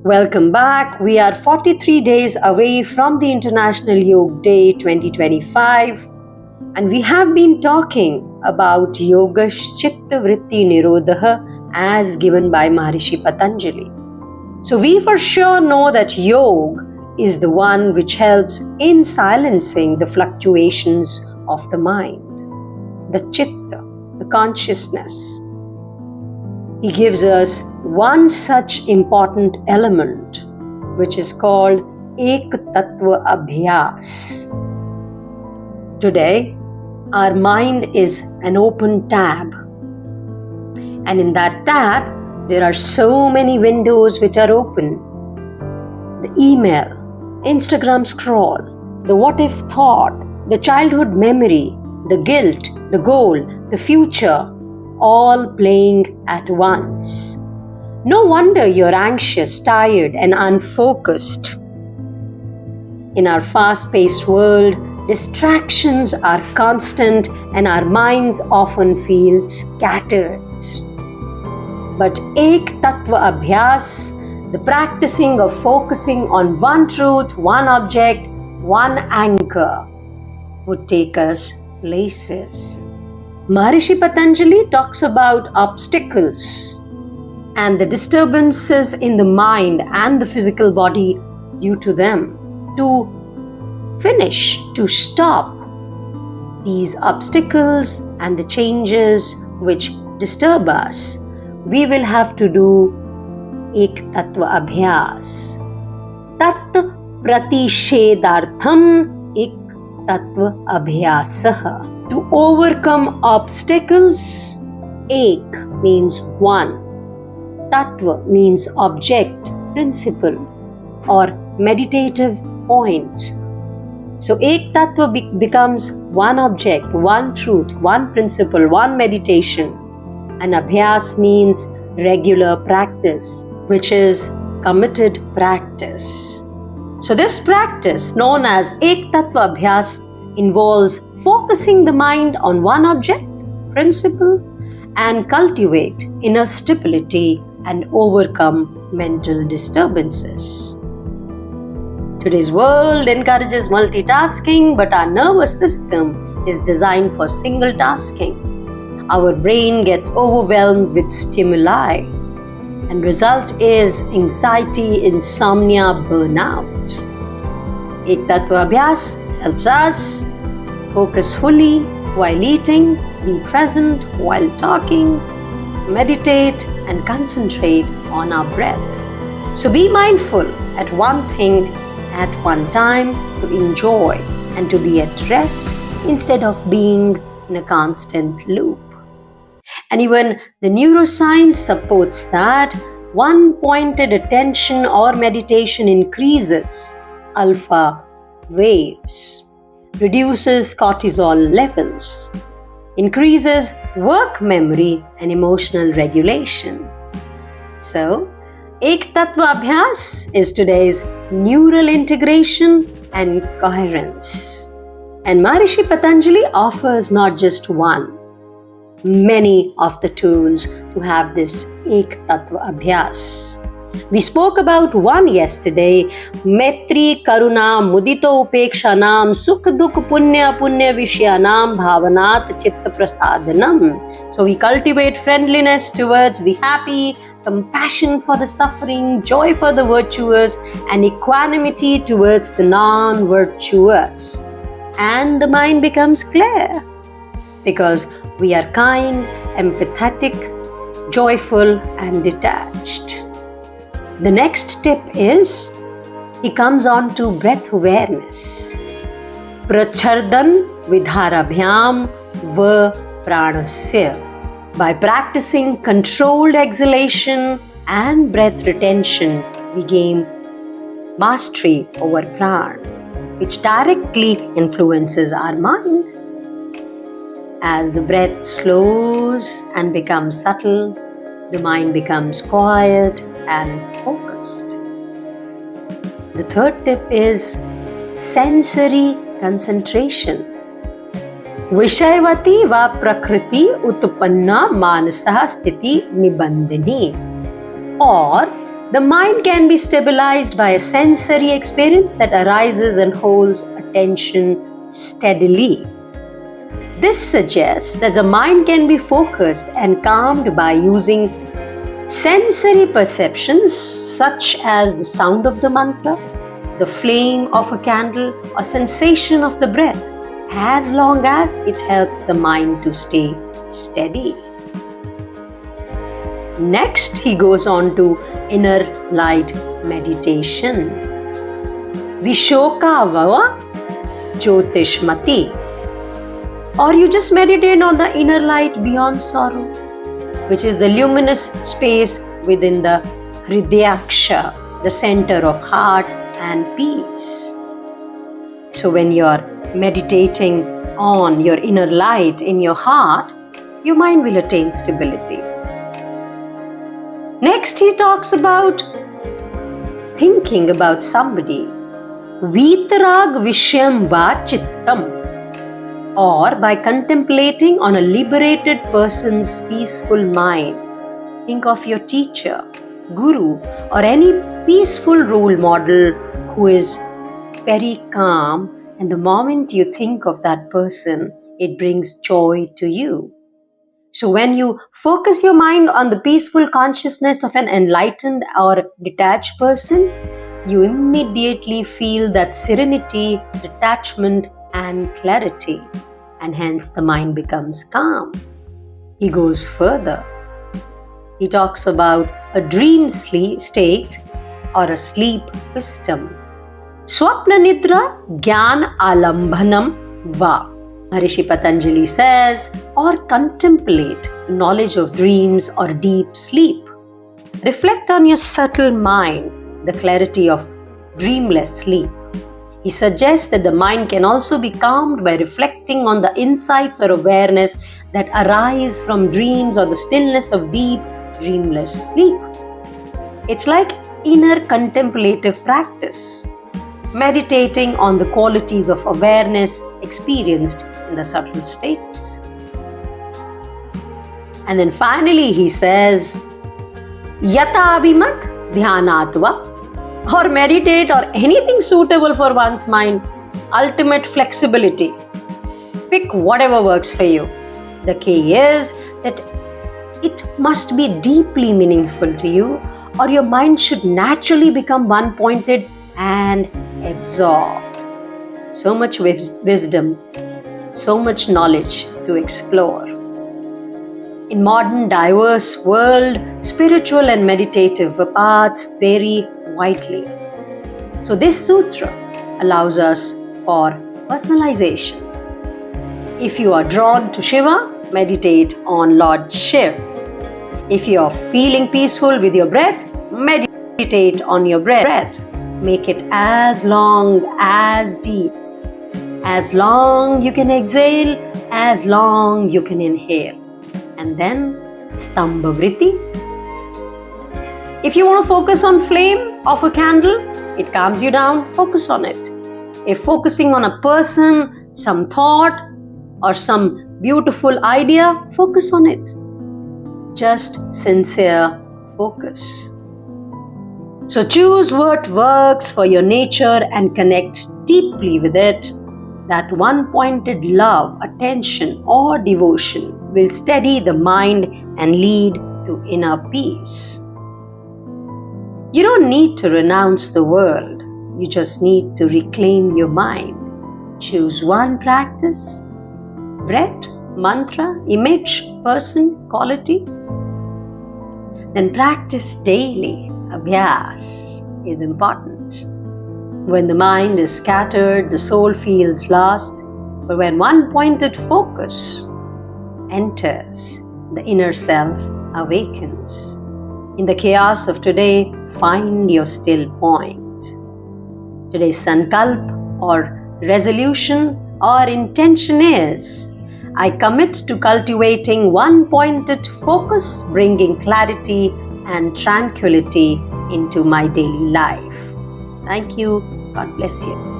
Welcome back. We are 43 days away from the International Yoga Day 2025, and we have been talking about Yogash Chitta Vritti Nirodha as given by Maharishi Patanjali. So we for sure know that yoga is the one which helps in silencing the fluctuations of the mind, the chitta, the consciousness. He gives us one such important element, which is called Ek Tattva Abhyas. Today, our mind is an open tab, and in that tab, there are so many windows which are open. The email, Instagram scroll, the what if thought, the childhood memory, the guilt, the goal, the future, all playing at once. No wonder you're anxious, tired, and unfocused. In our fast-paced world, distractions are constant and our minds often feel scattered. But Ek Tattva Abhyas, the practicing of focusing on one truth, one object, one anchor, would take us places. Maharishi Patanjali talks about obstacles and the disturbances in the mind and the physical body due to them. To finish, to stop these obstacles and the changes which disturb us, we will have to do Ek Tattva Abhyas. Tat Pratishedhartham Ek Tattva Abhyasaha. To overcome obstacles, Ek means one, Tattva means object, principle, or meditative point. So Ek Tattva becomes one object, one truth, one principle, one meditation. And Abhyas means regular practice, which is committed practice. So this practice, known as Ek Tattva Abhyas, involves focusing the mind on one object, principle, and cultivate inner stability and overcome mental disturbances. Today's world encourages multitasking, but our nervous system is designed for single tasking. Our brain gets overwhelmed with stimuli, and result is anxiety, insomnia, burnout. Ek Tattva Abhyas helps us focus fully while eating, be present while talking, meditate and concentrate on our breaths. So be mindful at one thing at one time to enjoy and to be at rest instead of being in a constant loop. And even the neuroscience supports that one pointed attention or meditation increases alpha waves, reduces cortisol levels, increases work memory and emotional regulation. So, Ek Tattva Abhyas is today's neural integration and coherence. And Maharishi Patanjali offers not just one, many of the tools to have this Ek Tattva Abhyas. We spoke about one yesterday, Maitri Karuna Mudito Upekshanam Sukh Dukh Punya Punya Vishyanam Bhavanat Chitta Prasadanam. So we cultivate friendliness towards the happy, compassion for the suffering, joy for the virtuous, and equanimity towards the non-virtuous. And the mind becomes clear because we are kind, empathetic, joyful, and detached. The next tip is, he comes on to breath awareness. Prachardan vidharabhyam va pranasya. By practicing controlled exhalation and breath retention, we gain mastery over prana, which directly influences our mind. As the breath slows and becomes subtle, the mind becomes quiet and focused. The third tip is sensory concentration. Vishayavati va prakriti utpanna manasah sthiti nibandhini. Or The mind can be stabilized by a sensory experience that arises and holds attention steadily. This suggests that the mind can be focused and calmed by using sensory perceptions such as the sound of the mantra, the flame of a candle, or sensation of the breath, as long as it helps the mind to stay steady. Next, he goes on to inner light meditation. Vishokavava Jyotishmati. Or you just meditate on the inner light beyond sorrow, which is the luminous space within the Hridayaksha, the center of heart and peace. So when you are meditating on your inner light in your heart, your mind will attain stability. Next, he talks about thinking about somebody. Vitarag Vishyam Va Chittam. Or by contemplating on a liberated person's peaceful mind. Think of your teacher, guru, or any peaceful role model who is very calm, and the moment you think of that person, it brings joy to you. So when you focus your mind on the peaceful consciousness of an enlightened or detached person, you immediately feel that serenity, detachment, and clarity, and hence the mind becomes calm. He goes further. He talks about a dream state or a sleep wisdom. Swapna Nidra Gyan Alambhanam Va. Maharishi Patanjali says, or contemplate knowledge of dreams or deep sleep. Reflect on your subtle mind, the clarity of dreamless sleep. He suggests that the mind can also be calmed by reflecting on the insights or awareness that arise from dreams or the stillness of deep, dreamless sleep. It's like inner contemplative practice, meditating on the qualities of awareness experienced in the subtle states. And then finally he says, Yata Abhimat Dhyanatva, or meditate or anything suitable for one's mind. Ultimate flexibility. Pick whatever works for you. The key is that it must be deeply meaningful to you, or your mind should naturally become one-pointed and absorbed. So much wisdom, so much knowledge to explore. In modern diverse world, spiritual and meditative paths vary widely. So this sutra allows us for personalization. If you are drawn to Shiva, meditate on Lord Shiv. If you are feeling peaceful with your breath, meditate on your breath. Make it as long as deep. As long you can exhale, as long you can inhale. And then Stambha Vritti. If you want to focus on flame of a candle, it calms you down, focus on it. If focusing on a person, some thought, or some beautiful idea, focus on it. Just sincere focus. So choose what works for your nature and connect deeply with it. That one-pointed love, attention, or devotion will steady the mind and lead to inner peace. You don't need to renounce the world. You just need to reclaim your mind. Choose one practice, breath, mantra, image, person, quality. Then practice daily. Abhyas is important. When the mind is scattered, the soul feels lost. But when one-pointed focus enters, the inner self awakens. In the chaos of today, find your still point. Today's sankalp or resolution or intention is, I commit to cultivating one-pointed focus, bringing clarity and tranquility into my daily life. Thank you. God bless you.